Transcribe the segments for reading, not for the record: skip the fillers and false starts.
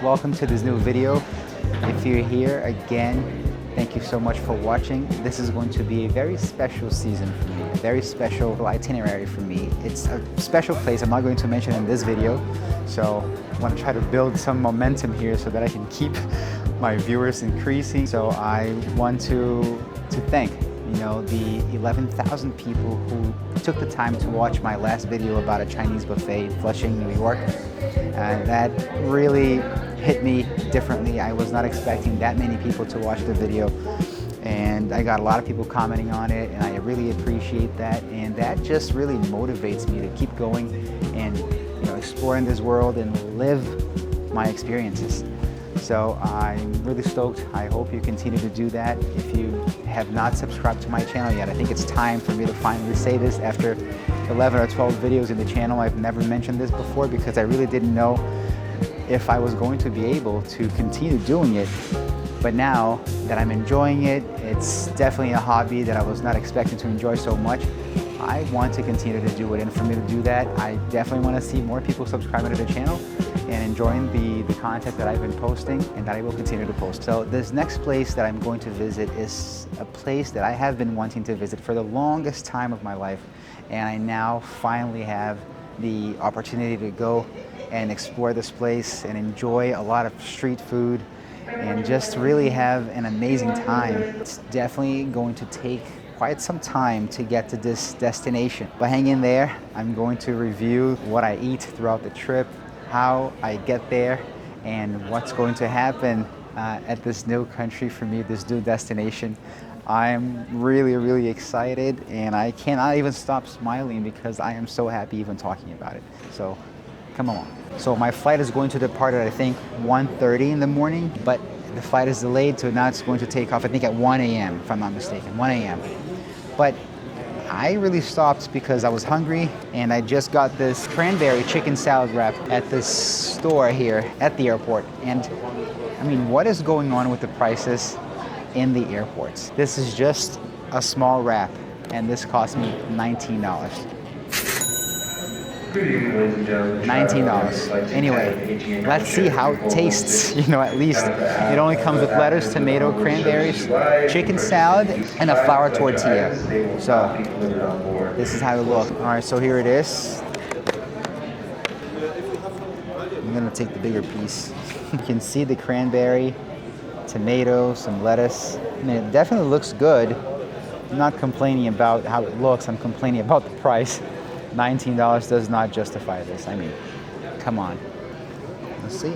Welcome to this new video. If you're here again, thank you so much for watching. This is going to be a very special season for me, a very special itinerary for me. It's a special place I'm not going to mention in this video, so I want to try to build some momentum here so that I can keep my viewers increasing. So I want to thank the 11,000 people who took the time to watch my last video about a Chinese buffet in Flushing, New York. That really hit me differently. I was not expecting that many people to watch the video, and I got a lot of people commenting on it, and I really appreciate that, and that just really motivates me to keep going and exploring this world and live my experiences. So I'm really stoked. I hope you continue to do that. If you have not subscribed to my channel yet, I think it's time for me to finally say this after 11 or 12 videos in the channel. I've never mentioned this before because I really didn't know if I was going to be able to continue doing it. But now that I'm enjoying it, it's definitely a hobby that I was not expecting to enjoy so much. I want to continue to do it, and for me to do that, I definitely want to see more people subscribing to the channel and enjoying the content that I've been posting and that I will continue to post. So this next place that I'm going to visit is a place that I have been wanting to visit for the longest time of my life, and I now finally have the opportunity to go and explore this place and enjoy a lot of street food and just really have an amazing time. It's definitely going to take quite some time to get to this destination, but hang in there. I'm going to review what I eat throughout the trip, how I get there, and what's going to happen at this new country for me, this new destination. I'm really excited, and I cannot even stop smiling because I am so happy even talking about it. So come along. So my flight is going to depart at I think 1:30 in the morning, but the flight is delayed, so now it's going to take off I think at 1 a.m. if I'm not mistaken, 1 a.m. But I really stopped because I was hungry, and I just got this cranberry chicken salad wrap at this store here at the airport. And I mean, what is going on with the prices in the airports? This is just a small wrap, and this cost me $19. $19. Anyway, let's see how it tastes. At least it only comes with lettuce, tomato, cranberries, chicken salad, and a flour tortilla. So this is how it looks. All right, so here it is. I'm gonna take the bigger piece. You can see the cranberry, tomato, some lettuce. I mean, it definitely looks good. I'm not complaining about how it looks. I'm complaining about the price. $19 does not justify this. I mean, come on. Let's see.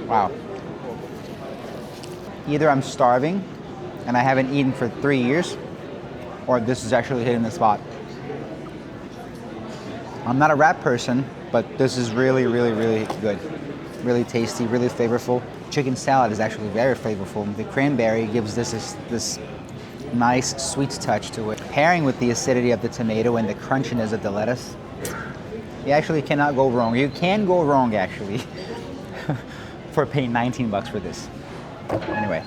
Wow. Either I'm starving and I haven't eaten for 3 years, or this is actually hitting the spot. I'm not a wrap person, but this is really good. Really tasty, really flavorful. Chicken salad is actually very flavorful. The cranberry gives this nice sweet touch to it. Pairing with the acidity of the tomato and the crunchiness of the lettuce, you actually cannot go wrong. You can go wrong actually for paying $19 for this. Anyway.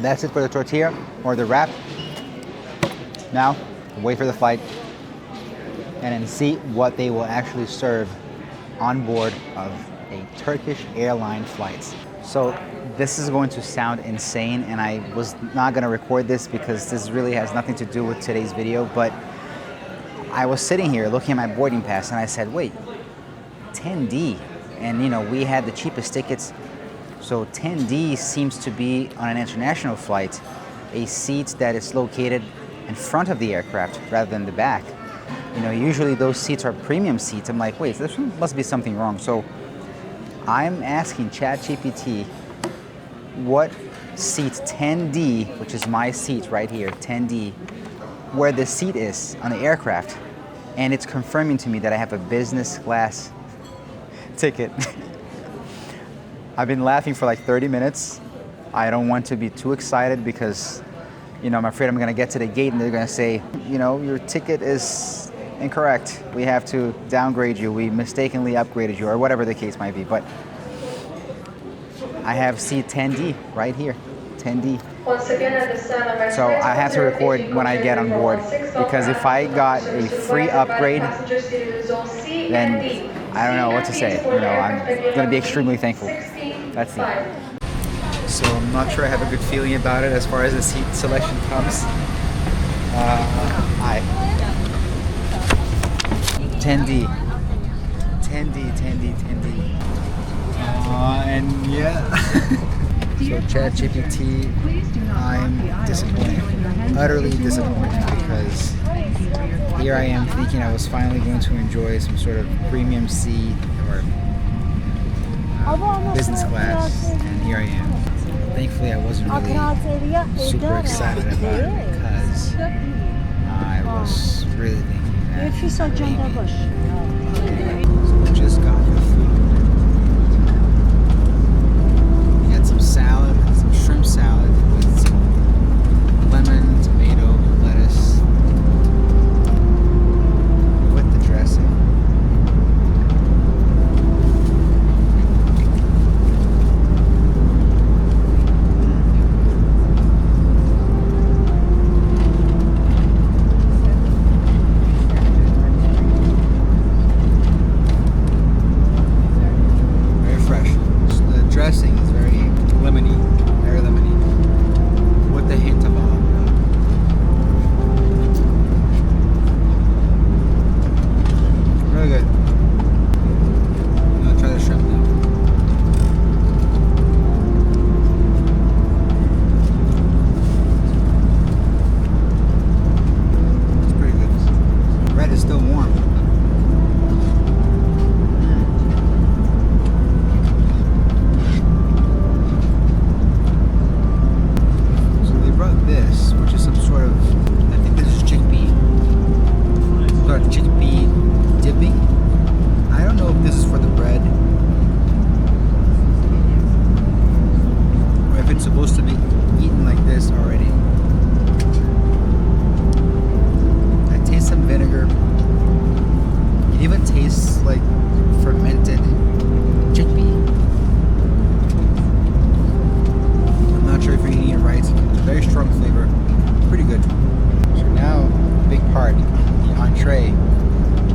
That's it for the tortilla or the wrap. Now, wait for the flight and then see what they will actually serve on board of a Turkish airline flight. So this is going to sound insane, and I was not going to record this because this really has nothing to do with today's video, but I was sitting here looking at my boarding pass and I said, wait, 10D. And we had the cheapest tickets. So 10D seems to be, on an international flight, a seat that is located in front of the aircraft rather than the back. Usually those seats are premium seats. I'm like, wait, there must be something wrong. So I'm asking ChatGPT what seat 10D, which is my seat right here, 10D, where the seat is on the aircraft. And it's confirming to me that I have a business class ticket. I've been laughing for like 30 minutes. I don't want to be too excited because, I'm afraid I'm gonna get to the gate and they're gonna say, your ticket is incorrect. We have to downgrade you. We mistakenly upgraded you, or whatever the case might be. But I have seat 10D right here, 10D. So I have to record when I get on board, because if I got a free upgrade, then I don't know what to say. You know, I'm going to be extremely thankful. Let's see. So I'm not sure I have a good feeling about it as far as the seat selection comes. Hi. 10D. 10D, 10D, 10D. And yeah. So ChatGPT, I'm disappointed. Utterly disappointed, because here I am thinking I was finally going to enjoy some sort of premium seat or business class, and here I am. Thankfully, I wasn't really super excited about it, because I was really thinking that maybe. So we just got the food. We got some salad, some shrimp salad with some lemon, tomato, lettuce, with the dressing. Dressing is very lemony, with a hint of olive oil. Really good. I'm gonna try the shrimp now. It's pretty good. The bread is still warm. This, which is some sort of, I think this is chickpea. Sort of chickpea dipping. I don't know if this is for the bread, or if it's supposed to be eaten like this already. I taste some vinegar. It even tastes like fermented chickpea. I'm not sure if you're eating it right. Very strong flavor, pretty good. So now, big part, the entree.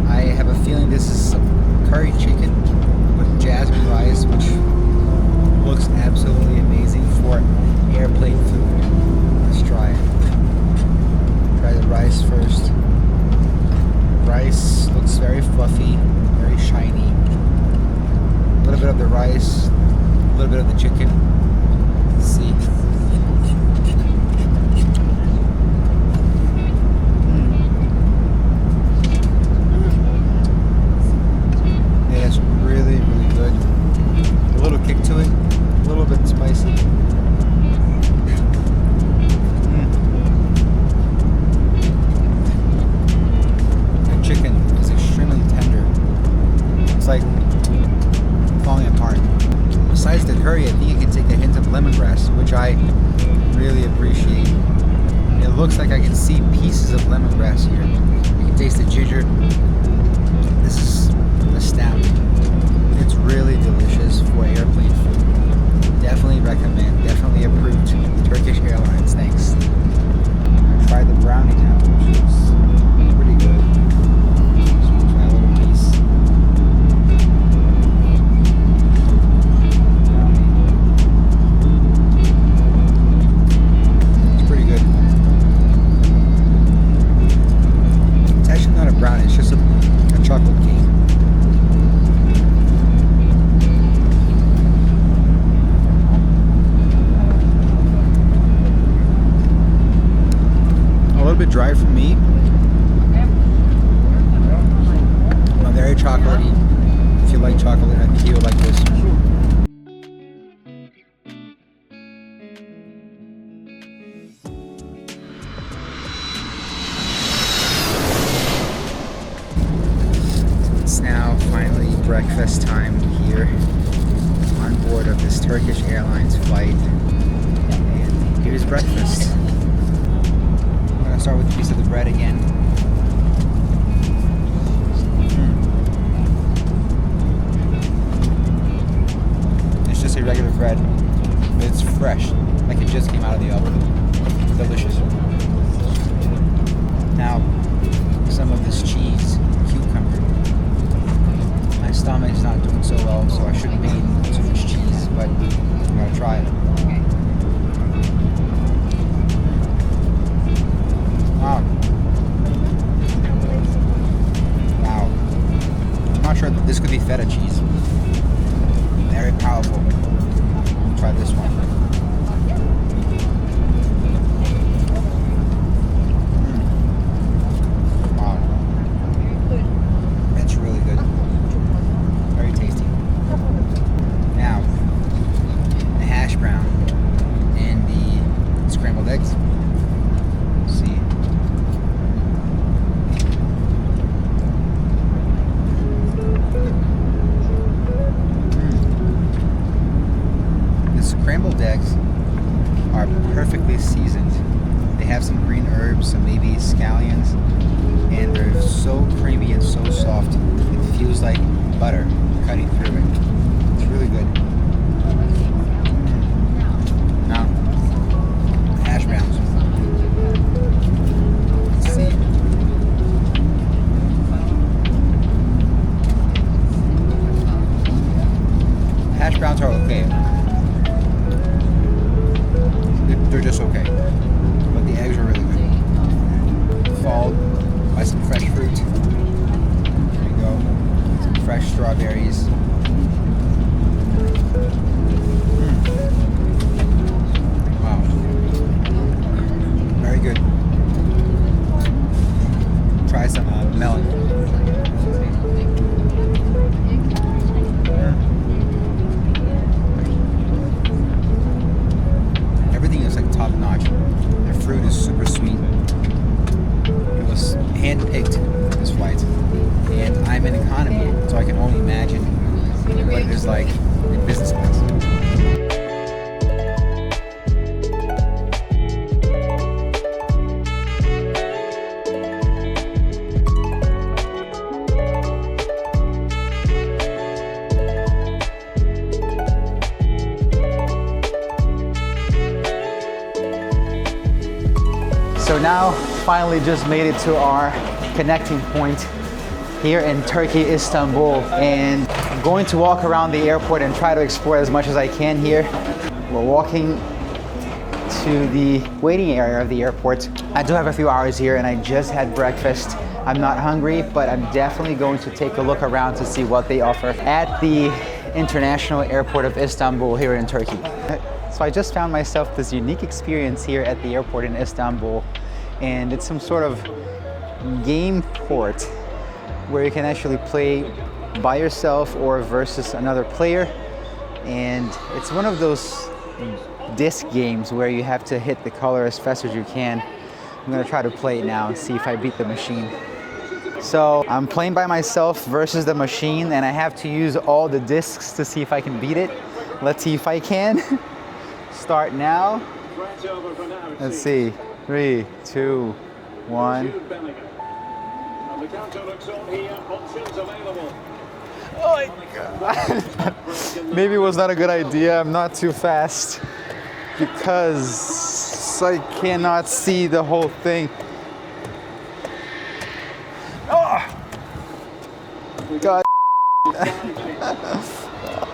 I have a feeling this is some curry chicken with jasmine rice, which looks absolutely amazing for airplane food. Let's try it. Try the rice first. Rice looks very fluffy, very shiny. A little bit of the rice, a little bit of the chicken. Let's see. To it, a little bit spicy. The chicken is extremely tender. It's like falling apart. Besides the curry, I think you can take a hint of lemongrass, which I really appreciate. It looks like I can see pieces of lemongrass here. You can taste the ginger. This is astounding. It's really delicious for airplane food. Definitely recommend, definitely approved. Turkish Airlines, thanks. I tried the brownie now, which is pretty good. So we'll try a little piece. Brownie. It's pretty good. It's actually not a brownie, it's just a chocolate cake. A little bit dry for me. Very chocolatey. If you like chocolate, I think you will like this. It's now finally breakfast time here on board of this Turkish Airlines flight. And here's breakfast. Start with a piece of the bread again. bread. It's fresh, like it just came out of the oven. Delicious. Now, some of this cheese, cucumber. My stomach is not doing so well, so I shouldn't be eating too much cheese, but I'm gonna try it. Wow. Wow. I'm not sure that this could be feta cheese. Very powerful. Try this one. Wow. It's really good. Very tasty. Now, the hash brown and the scrambled eggs. Let's see. The scrambled eggs are perfectly seasoned. They have some green herbs, some maybe scallions, and they're so creamy and so soft. It feels like butter cutting through it. It's really good. Now, hash browns. Let's see. Hash browns are okay. They're just okay. But the eggs are really good. Followed by some fresh fruit. There you go. Some fresh strawberries. Wow. Very good. Try some melon. Everything is like top notch. The fruit is super sweet. It was hand-picked, this flight. And I'm in economy, so I can only imagine what it is like in business class. So now, finally just made it to our connecting point here in Turkey, Istanbul, and I'm going to walk around the airport and try to explore as much as I can here. We're walking to the waiting area of the airport. I do have a few hours here and I just had breakfast. I'm not hungry, but I'm definitely going to take a look around to see what they offer at the International Airport of Istanbul here in Turkey. So I just found myself this unique experience here at the airport in Istanbul, and it's some sort of game port where you can actually play by yourself or versus another player. And it's one of those disc games where you have to hit the color as fast as you can. I'm gonna try to play it now and see if I beat the machine. So I'm playing by myself versus the machine, and I have to use all the discs to see if I can beat it. Let's see if I can. Start now. Let's see. 3, 2, 1. Oh my God. Maybe it was not a good idea. I'm not too fast because I cannot see the whole thing. Oh! God.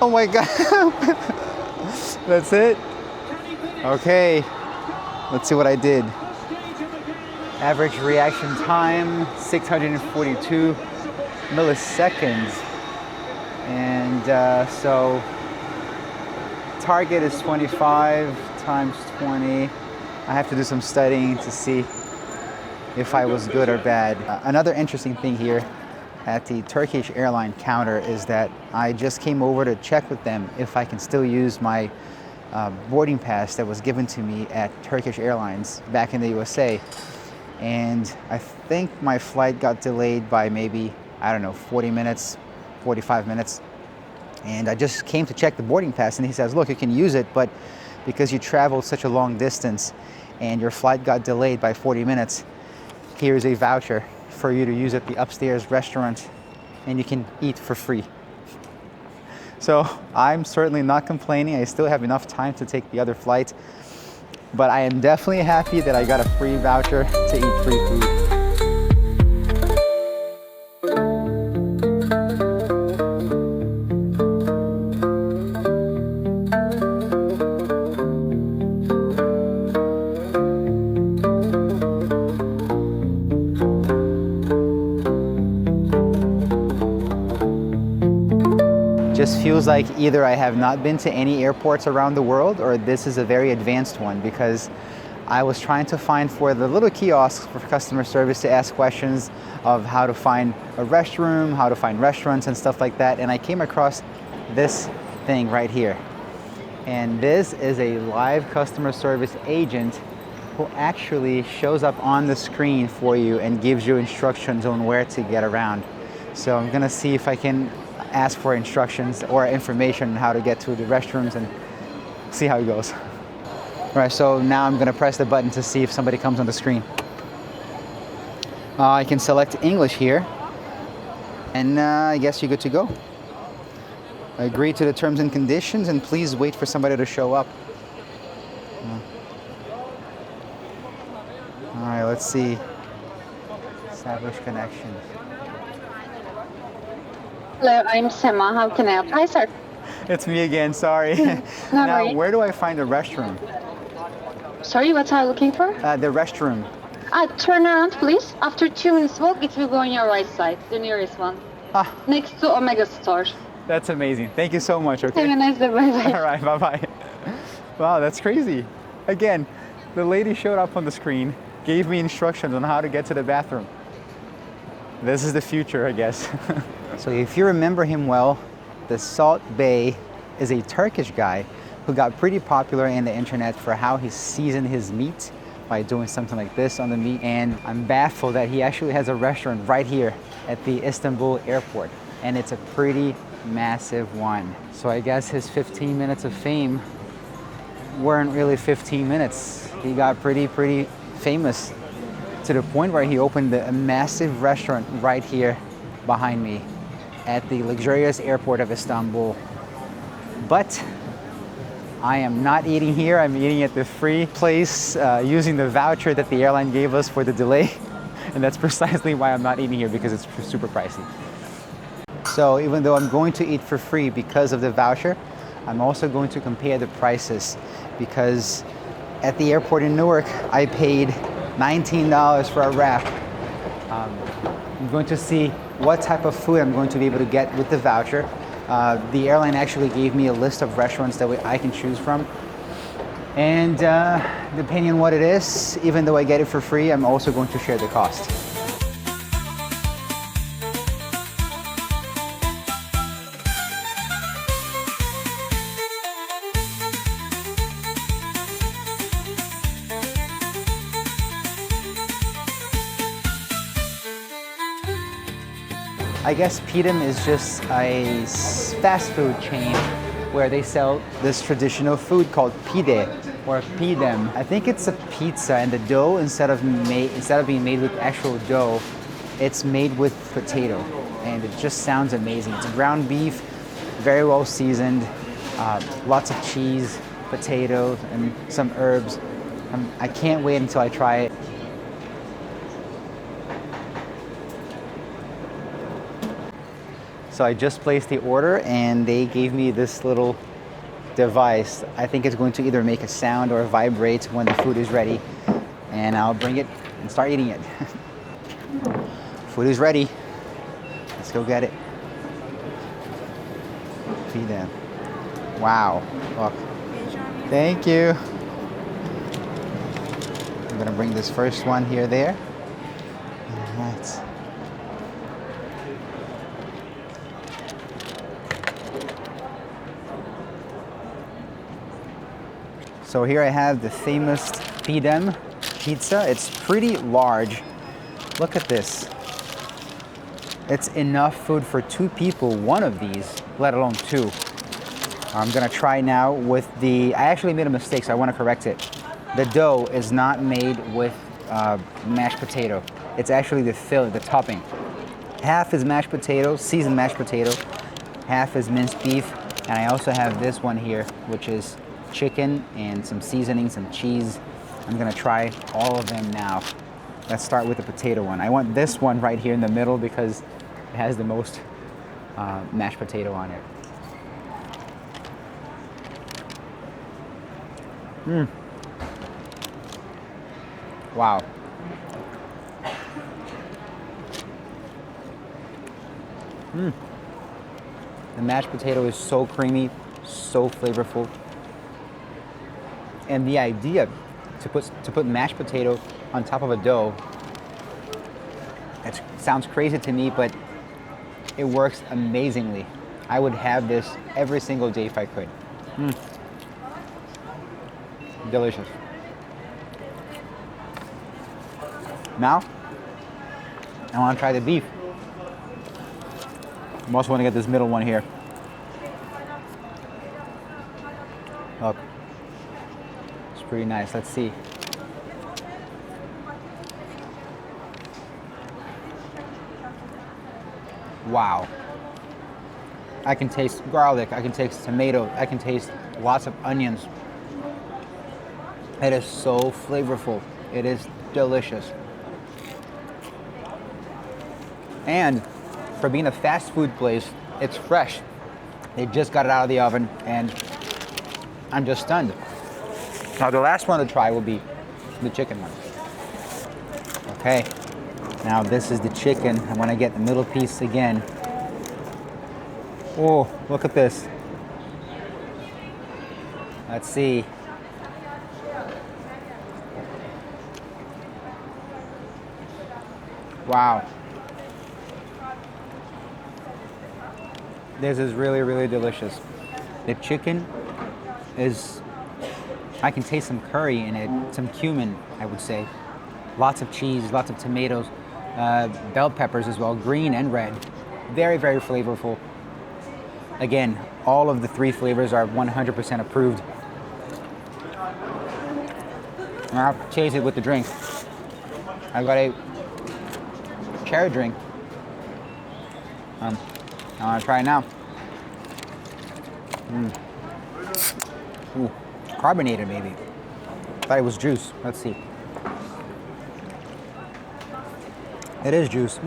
Oh my God. That's it? Okay. Let's see what I did. Average reaction time, 642 milliseconds. And so target is 25 times 20. I have to do some studying to see if I was good or bad. Another interesting thing here at the Turkish airline counter is that I just came over to check with them if I can still use my boarding pass that was given to me at Turkish Airlines back in the USA. And I think my flight got delayed by maybe, I don't know, 40 minutes, 45 minutes. And I just came to check the boarding pass, and he says, look, you can use it, but because you traveled such a long distance and your flight got delayed by 40 minutes, here's a voucher for you to use at the upstairs restaurant, and you can eat for free. So I'm certainly not complaining. I still have enough time to take the other flight. But I am definitely happy that I got a free voucher to eat free food. Just feels like either I have not been to any airports around the world or this is a very advanced one, because I was trying to find for the little kiosks for customer service to ask questions of how to find a restroom, how to find restaurants and stuff like that, and I came across this thing right here. And this is a live customer service agent who actually shows up on the screen for you and gives you instructions on where to get around. So I'm gonna see if I can ask for instructions or information on how to get to the restrooms and see how it goes. All right, so now I'm gonna press the button to see if somebody comes on the screen. I can select English here, and I guess you're good to go. Agree to the terms and conditions, and please wait for somebody to show up. All right, let's see. Establish connection. Hello, I'm Sema. How can I help? Hi, sir. It's me again, sorry. No Now, worries. where do I find a restroom? Sorry, what are you looking for? The restroom. Turn around, please. After 2 minutes walk, it will go on your right side, the nearest one. Ah, Next to Omega Store. that's amazing. Thank you so much, okay? Have a nice day. Bye-bye. All right, bye-bye. Wow, that's crazy. Again, the lady showed up on the screen, gave me instructions on how to get to the bathroom. This is the future, I guess. So if you remember him well, the Salt Bey is a Turkish guy who got pretty popular in the internet for how he seasoned his meat by doing something like this on the meat. And I'm baffled that he actually has a restaurant right here at the Istanbul airport. And it's a pretty massive one. So I guess his 15 minutes of fame weren't really 15 minutes. He got pretty famous to the point where he opened a massive restaurant right here behind me at the luxurious airport of Istanbul. But I am not eating here. I'm eating at the free place using the voucher that the airline gave us for the delay. And that's precisely why I'm not eating here, because it's super pricey. So even though I'm going to eat for free because of the voucher, I'm also going to compare the prices, because at the airport in Newark, I paid $19 for a wrap. I'm going to see what type of food I'm going to be able to get with the voucher. The airline actually gave me a list of restaurants that I can choose from. And depending on what it is, even though I get it for free, I'm also going to share the cost. I guess Pidem is just a fast food chain where they sell this traditional food called pide or pidem. I think it's a pizza, and the dough, instead of being made with actual dough, it's made with potato, and it just sounds amazing. It's ground beef, very well seasoned, lots of cheese, potatoes, and some herbs. I can't wait until I try it. So I just placed the order and they gave me this little device. I think it's going to either make a sound or vibrate when the food is ready. And I'll bring it and start eating it. Food is ready. Let's go get it. Feed them. Wow. Look. Thank you. I'm gonna bring this first one here, there. All right. So here I have the famous Pidem pizza. It's pretty large. Look at this. It's enough food for 2 people, one of these, let alone 2. I'm gonna try now with I actually made a mistake, so I wanna correct it. The dough is not made with mashed potato. It's actually the filling, the topping. Half is mashed potato, seasoned mashed potato. Half is minced beef, And I also have this one here, which is chicken and some seasoning, some cheese. I'm gonna try all of them now. Let's start with the potato one. I want this one right here in the middle because it has the most mashed potato on it. Wow. The mashed potato is so creamy, so flavorful. And the idea to put mashed potato on top of a dough, it sounds crazy to me, but it works amazingly. I would have this every single day if I could. Delicious. Now, I want to try the beef. I also want to get this middle one here. Look, it's pretty nice. Let's see. Wow. I can taste garlic, I can taste tomato, I can taste lots of onions. It is so flavorful. It is delicious. And for being a fast food place, it's fresh. They just got it out of the oven and I'm just stunned. Now the last one to try will be the chicken one. Okay, now this is the chicken. I want to get the middle piece again. Oh, look at this. Let's see. Wow. This is really, really delicious. The chicken is, I can taste some curry in it, some cumin, I would say. Lots of cheese, lots of tomatoes, bell peppers as well, green and red. Very, very flavorful. Again, all of the 3 flavors are 100% approved. And I'll chase it with the drink. I've got a cherry drink. I want to try it now. Ooh, carbonated maybe. Thought it was juice. Let's see. It is juice.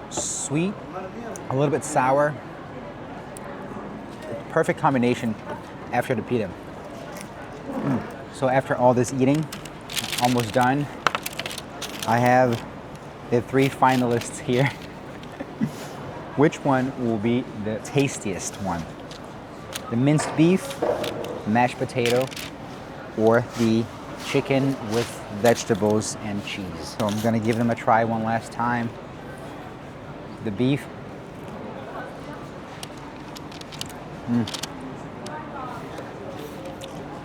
Sweet, a little bit sour. Perfect combination after the pita. So after all this eating, almost done, I have the 3 finalists here. Which one will be the tastiest one? The minced beef, mashed potato, or the chicken with vegetables and cheese? So I'm gonna give them a try one last time. The beef.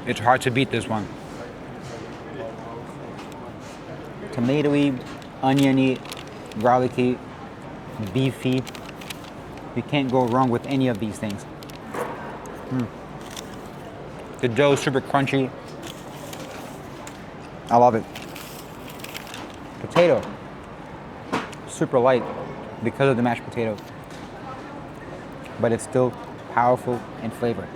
It's hard to beat this one. Tomatoey, oniony, garlicky, beefy. You can't go wrong with any of these things. The dough is super crunchy. I love it. Potato, super light because of the mashed potato, but it's still powerful in flavor.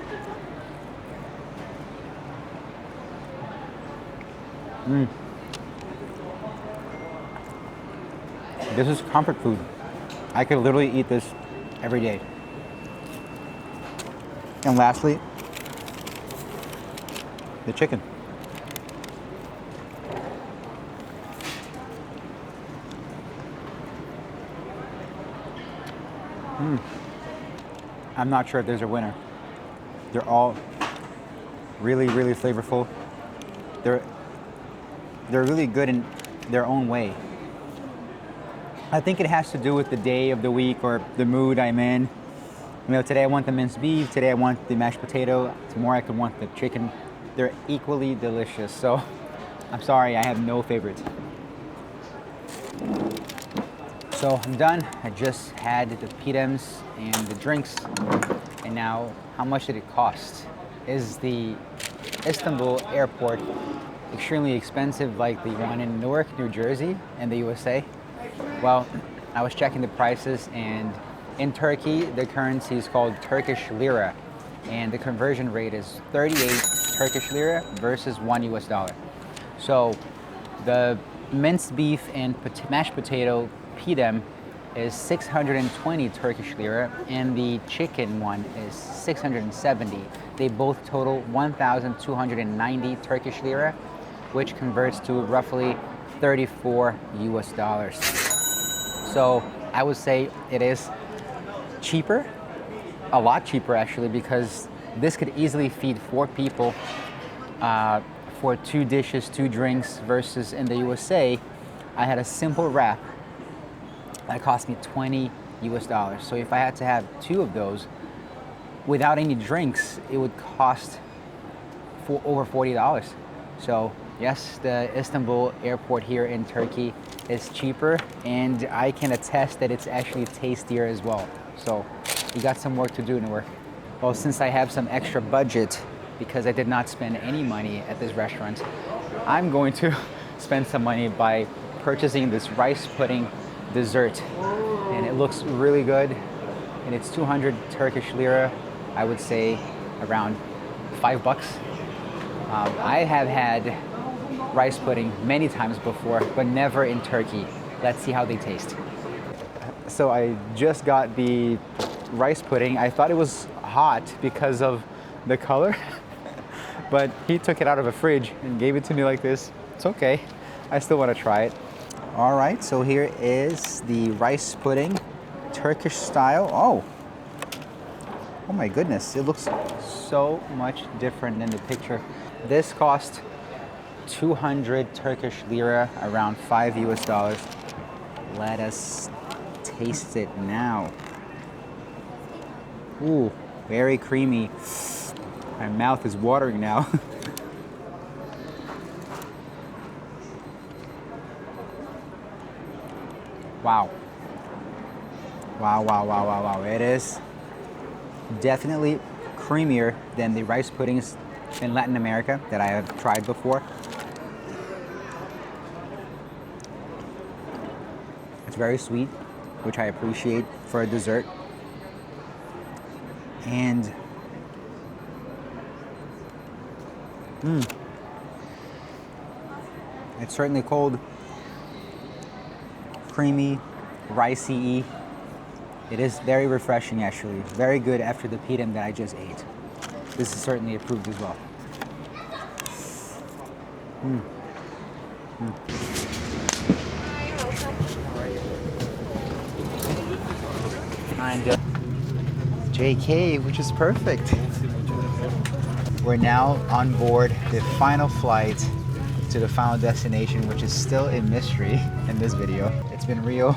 This is comfort food. I could literally eat this every day. And lastly, the chicken. I'm not sure if there's a winner. They're all really, really flavorful. They're really good in their own way. I think it has to do with the day of the week or the mood I'm in. You know, today I want the minced beef, today I want the mashed potato, tomorrow I could want the chicken. They're equally delicious, so I'm sorry, I have no favorites. So I'm done. I just had the pidems and the drinks. And now, how much did it cost? Is the Istanbul airport extremely expensive like the one in Newark, New Jersey in the USA? Well, I was checking the prices and In Turkey, the currency is called Turkish lira, and the conversion rate is 38 Turkish lira versus $1. So the minced beef and mashed potato pidem is 620 Turkish lira, and the chicken one is 670. They both total 1,290 Turkish lira, which converts to roughly 34 US dollars. So I would say it is cheaper, a lot cheaper actually, because this could easily feed 4 people for 2 dishes, 2 drinks, versus in the USA, I had a simple wrap that cost me 20 US dollars. So if I had to have 2 of those without any drinks, it would cost over $40. So yes, the Istanbul airport here in Turkey is cheaper, and I can attest that it's actually tastier as well. So you got some work to do, Noor. Well, since I have some extra budget because I did not spend any money at this restaurant, I'm going to spend some money by purchasing this rice pudding dessert. And it looks really good, and it's 200 Turkish lira, I would say around $5. I have had rice pudding many times before, but never in Turkey. Let's see how they taste. So I just got the rice pudding. I thought it was hot because of the color, but he took it out of a fridge and gave it to me like this. It's okay. I still want to try it. All right, so here is the rice pudding, Turkish style. Oh my goodness, it looks so much different than the picture. This cost 200 Turkish lira, around 5 US dollars. Let us taste it now. Ooh, very creamy. My mouth is watering now. Wow. Wow. It is definitely creamier than the rice puddings in Latin America that I have tried before. It's very sweet, which I appreciate for a dessert. And it's certainly cold, creamy, ricey-y. It is very refreshing actually. Very good after the pidem that I just ate. This is certainly approved as well. And JK, which is perfect. We're now on board the final flight to the final destination, which is still a mystery in this video. It's been real.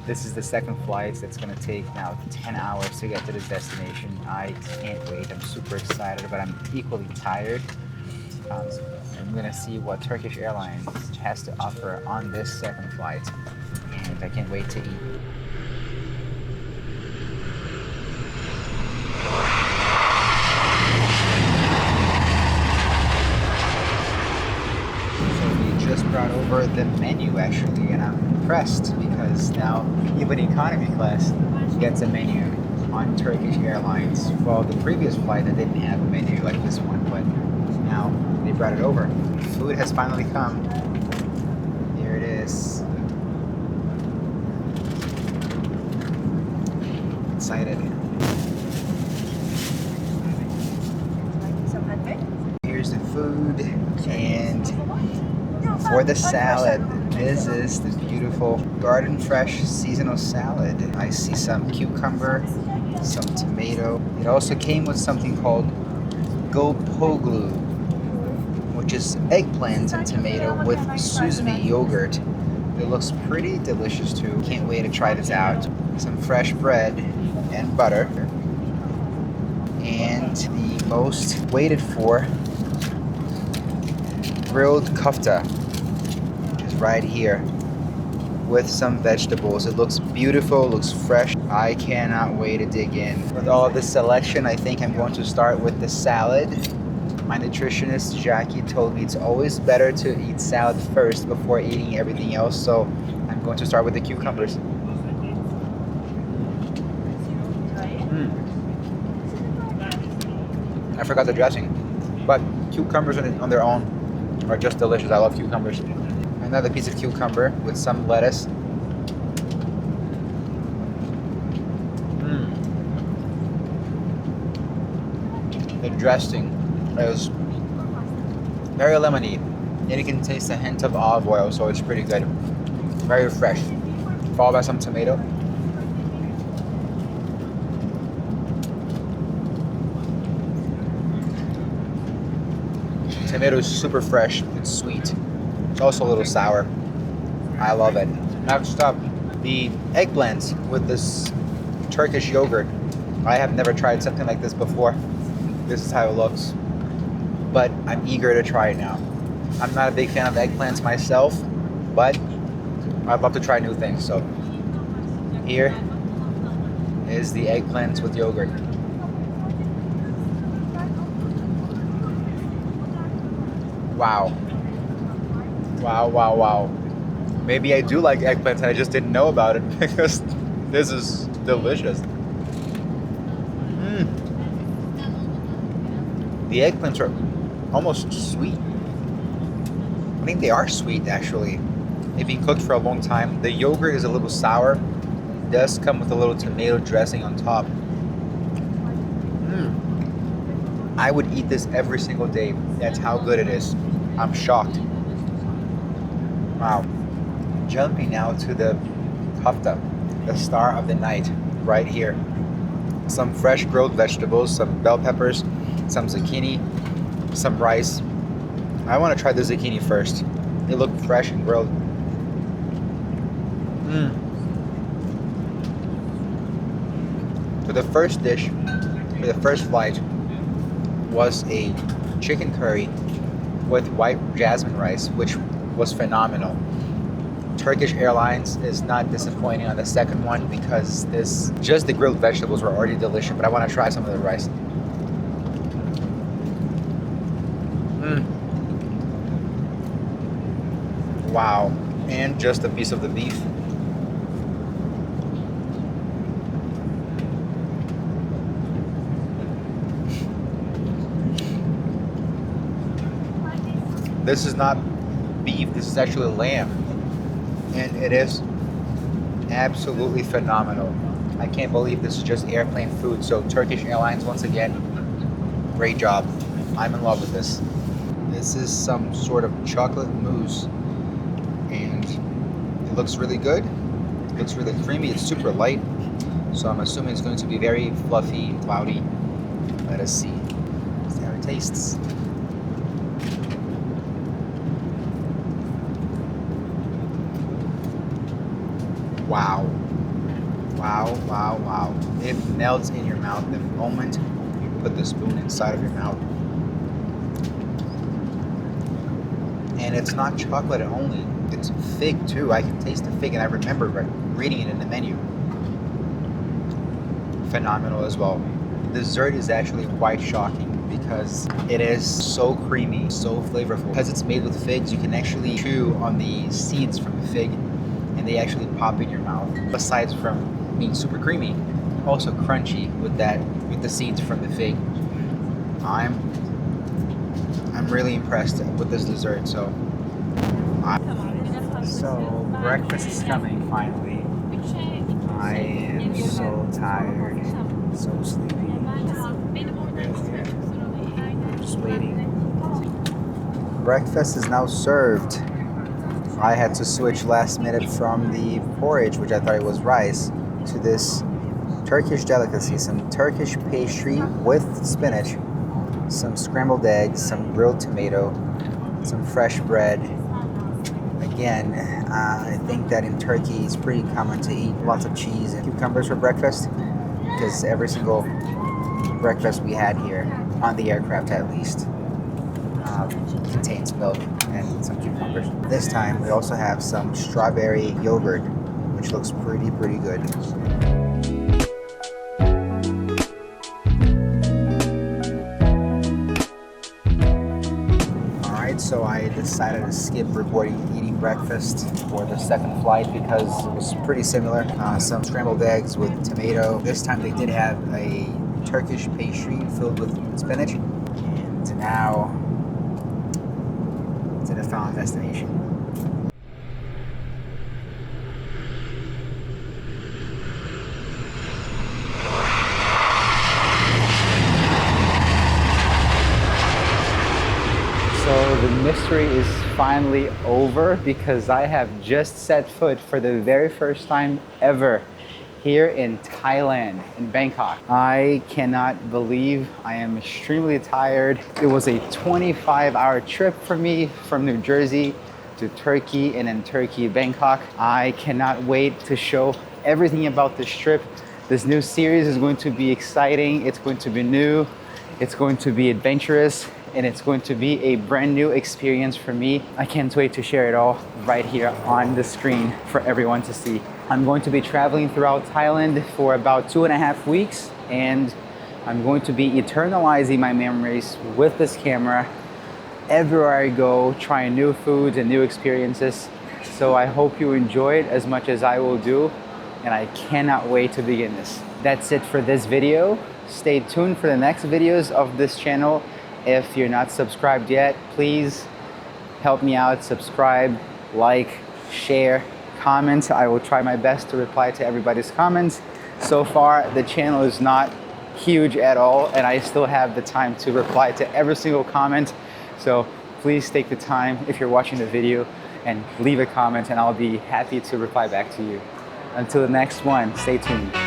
This is the second flight. It's gonna take now 10 hours to get to this destination. I can't wait. I'm super excited, but I'm equally tired. I'm gonna see what Turkish Airlines has to offer on this second flight, and I can't wait to eat. Just brought over the menu actually, and I'm impressed because now even economy class gets a menu on Turkish Airlines. Well, the previous flight that didn't have a menu like this one, but now they brought it over. Food has finally come. Here it is. Excited. Here's the food, and for the salad, this is the beautiful garden fresh seasonal salad. I see some cucumber, some tomato. It also came with something called gopoglu, which is eggplant and tomato with suzme yogurt. It looks pretty delicious too. Can't wait to try this out. Some fresh bread and butter. And the most waited for, grilled kofta, right here with some vegetables. It looks beautiful, looks fresh. I cannot wait to dig in. With all this selection, I think I'm going to start with the salad. My nutritionist Jackie told me it's always better to eat salad first before eating everything else, so I'm going to start with the cucumbers. forgot the dressing. But cucumbers on their own are just delicious. I love cucumbers. Another piece of cucumber with some lettuce. The dressing is very lemony, and you can taste a hint of olive oil, so it's pretty good. Very fresh. Followed by some tomato. Tomato is super fresh. It's sweet. It's also a little sour. I love it. Next up, the eggplants with this Turkish yogurt. I have never tried something like this before. This is how it looks. But I'm eager to try it now. I'm not a big fan of eggplants myself, but I'd love to try new things. So here is the eggplants with yogurt. Wow. Wow, wow, wow. Maybe I do like eggplants and I just didn't know about it because this is delicious. The eggplants are almost sweet. I think they are sweet actually. They've been cooked for a long time. The yogurt is a little sour. It does come with a little tomato dressing on top. I would eat this every single day. That's how good it is. I'm shocked. Wow. Jumping now to the kofta, the star of the night, right here. Some fresh grilled vegetables, some bell peppers, some zucchini, some rice. I want to try the zucchini first. They look fresh and grilled. So the first dish, for the first flight, was a chicken curry with white jasmine rice, which was phenomenal. Turkish Airlines is not disappointing on the second one because just the grilled vegetables were already delicious, but I want to try some of the rice. Wow. And just a piece of the beef. This is not beef, this is actually lamb. And it is absolutely phenomenal. I can't believe this is just airplane food. So Turkish Airlines, once again, great job. I'm in love with this. This is some sort of chocolate mousse. And it looks really good. It looks really creamy. It's super light. So I'm assuming it's going to be very fluffy, cloudy. Let us see. See how it tastes. Wow. Wow, wow, wow. It melts in your mouth the moment you put the spoon inside of your mouth. And it's not chocolate only, it's fig too. I can taste the fig and I remember reading it in the menu. Phenomenal as well. The dessert is actually quite shocking because it is so creamy, so flavorful. Because it's made with figs, you can actually chew on the seeds from the fig and they actually pop in your mouth. Besides from being super creamy, also crunchy with the seeds from the fig. I'm really impressed with this dessert. So breakfast is coming finally. I am so tired, so sleepy. Just waiting. Breakfast is now served. I had to switch last minute from the porridge, which I thought it was rice, to this Turkish delicacy, some Turkish pastry with spinach, some scrambled eggs, some grilled tomato, some fresh bread. Again, I think that in Turkey it's pretty common to eat lots of cheese and cucumbers for breakfast because every single breakfast we had here, on the aircraft at least, contains milk and some cucumbers. This time we also have some strawberry yogurt, which looks pretty good. Alright, so I decided to skip eating breakfast for the second flight because it was pretty similar. Some scrambled eggs with tomato. This time they did have a Turkish pastry filled with spinach. now to the final destination. So the mystery is finally over because I have just set foot for the very first time ever here in Thailand, in Bangkok. I cannot believe I am extremely tired. It was a 25-hour trip for me from New Jersey to Turkey and then Turkey, Bangkok. I cannot wait to show everything about this trip. This new series is going to be exciting. It's going to be new. It's going to be adventurous, and it's going to be a brand new experience for me. I can't wait to share it all right here on the screen for everyone to see. I'm going to be traveling throughout Thailand for about 2.5 weeks, and I'm going to be eternalizing my memories with this camera everywhere I go, trying new foods and new experiences. So I hope you enjoy it as much as I will do, and I cannot wait to begin this. That's it for this video. Stay tuned for the next videos of this channel. If you're not subscribed yet, please help me out, subscribe, like, share, comment. I will try my best to reply to everybody's comments. So far, the channel is not huge at all, and I still have the time to reply to every single comment. So please take the time if you're watching the video and leave a comment, and I'll be happy to reply back to you. Until the next one, stay tuned.